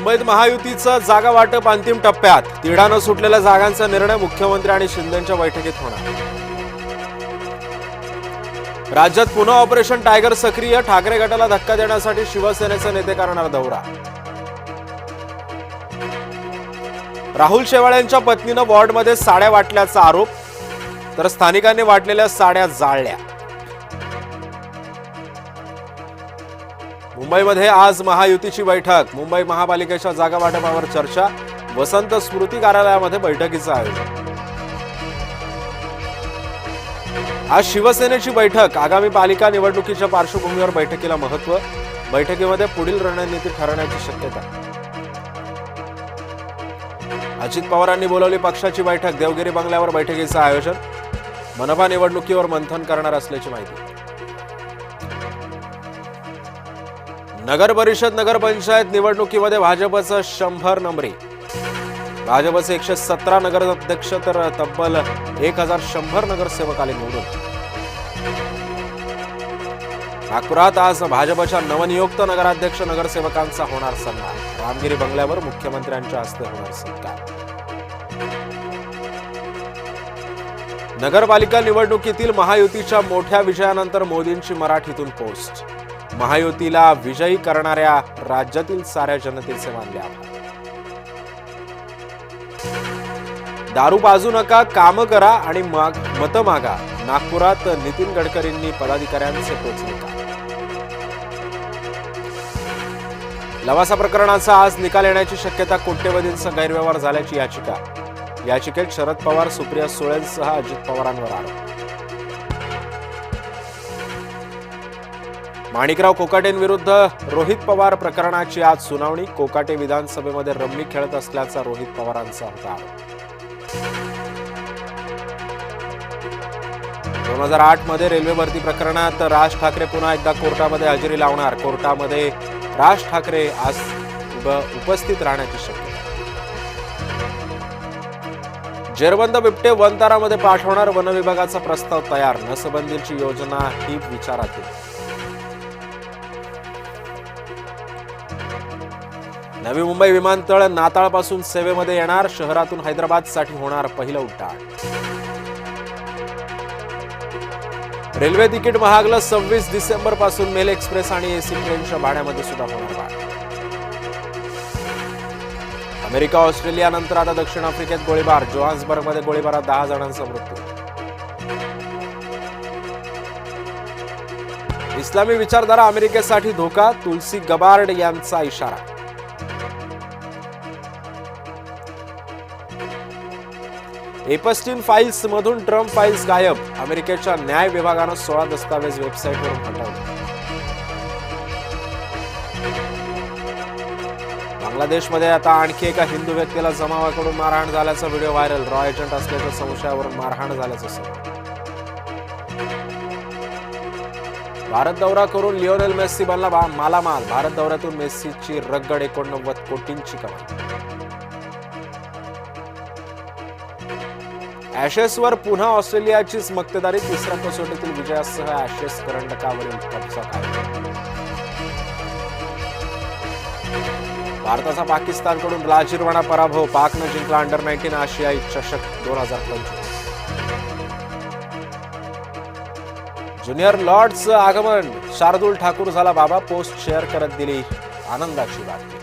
मुंबईत महायुतीचं जागा वाटप अंतिम टप्प्यात. तिढानं सुटलेल्या जागांचा निर्णय मुख्यमंत्री आणि शिंदेंच्या बैठकीत होणार. राज्यात पुन्हा ऑपरेशन टायगर सक्रिय. ठाकरे गटाला धक्का देण्यासाठी शिवसेनेचे नेते करणार दौरा. राहुल शेवाळ्यांच्या पत्नीनं वॉर्डमध्ये साड्या वाटल्याचा आरोप, तर स्थानिकांनी वाटलेल्या साड्या जाळल्या. मुंबईमध्ये आज महायुतीची बैठक. मुंबई महापालिकेच्या जागा वाटपावर चर्चा. वसंत स्मृती कार्यालयामध्ये बैठकीचं आयोजन. आज शिवसेनेची बैठक. आगामी पालिका निवडणुकीच्या पार्श्वभूमीवर बैठकीला महत्त्व. बैठकीमध्ये पुढील रणनीती ठरवण्याची शक्यता. अजित पवारांनी बोलावली पक्षाची बैठक. देवगिरी बंगल्यावर बैठकीचं आयोजन. मनपा निवडणुकीवर मंथन करणार असल्याची माहिती. नगर परिषद नगरपंचायत निवडणुकीमध्ये भाजपचं 100 नंबरी. भाजपचे 117 नगराध्यक्ष तर तब्बल 1100 नगरसेवक आले निवडून. नागपुरात आज भाजपच्या नवनियुक्त नगराध्यक्ष नगरसेवकांचा होणार सन्मान. रामगिरी बंगल्यावर मुख्यमंत्र्यांच्या हस्ते होणार सत्कार. नगरपालिका निवडणुकीतील महायुतीच्या मोठ्या विजयानंतर मोदींची मराठीतून पोस्ट. महायुतीला विजयी करणाऱ्या राज्यातील साऱ्या जनतेचे मानले आभार. दारू पाजू नका, काम करा आणि मत मागा. नागपुरात नितीन गडकरींनी पदाधिकाऱ्यांचे टोचले. लवासा प्रकरणाचा आज निकाल येण्याची शक्यता. कोट्यवधींचा गैरव्यवहार झाल्याची याचिका. याचिकेत शरद पवार, सुप्रिया सुळेंसह अजित पवारांवर आरोप. माणिकराव कोकाटेंविरुद्ध रोहित पवार प्रकरणाची आज सुनावणी. कोकाटे विधानसभेमध्ये रम्मी खेळत असल्याचा रोहित पवारांचा होता आरोप. 2008 मध्ये रेल्वे भरती प्रकरणात राज ठाकरे पुन्हा एकदा कोर्टामध्ये हजेरी लावणार. कोर्टामध्ये राज ठाकरे आज उपस्थित राहण्याची शक्यता. जेरबंद बिबटे वनतारामध्ये पाठवणार. वन विभागाचा प्रस्ताव तयार. नसबंदीची योजना ही विचारात येईल. नवी मुंबई विमानतळ नाताळपासून सेवेमध्ये येणार. शहरातून हैदराबादसाठी होणार पहिलं उड्डाण. Railway ticket महागलं. 26 डिसेंबर पासून मेल एक्सप्रेस आणि एसी ट्रेनच्या भाड्यामध्ये सुद्धा होणार वाढ. अमेरिका ऑस्ट्रेलिया नंतर आता दक्षिण आफ्रिकेत गोळीबार. जोहान्सबर्गमध्ये गोळीबारात 10 जणांचा मृत्यू. इस्लामी विचारधारा अमेरिकेसाठी धोका. तुलसी गबार्ड यांचा इशारा. एपस्टीन फाईल्स मधून ट्रम्प फाईल्स गायब. अमेरिकेच्या न्याय विभागानं 16 दस्तावेज वेबसाईटवरून हटवले. बांगलादेशमध्ये आता आणखी एका हिंदू व्यक्तीला जमावाकडून मारहाण झाल्याचा व्हिडिओ व्हायरल. रॉ एजंट असल्याच्या संशयावरून मारहाण झाल्याचं समोर. भारत दौरा करून लिओनेल मेस्सी बनला मालामाल. भारत दौऱ्यातून मेस्सीची रगड 89 कोटींची कमाई. ॲशेसवर पुन्हा ऑस्ट्रेलियाचीच मक्तेदारी. तिसऱ्या कसोटीतील विजयासह ॲशेस करंडकावरील कब्जा कायम. भारताचा पाकिस्तानकडून लाजिरवाणा पराभव. पाकनं जिंकला अंडर-19 आशियाई चषक 2025. ज्युनियर लॉर्ड्सचं आगमन. शार्दूल ठाकूर झाला बाबा. पोस्ट शेअर करत दिली आनंदाची बातमी.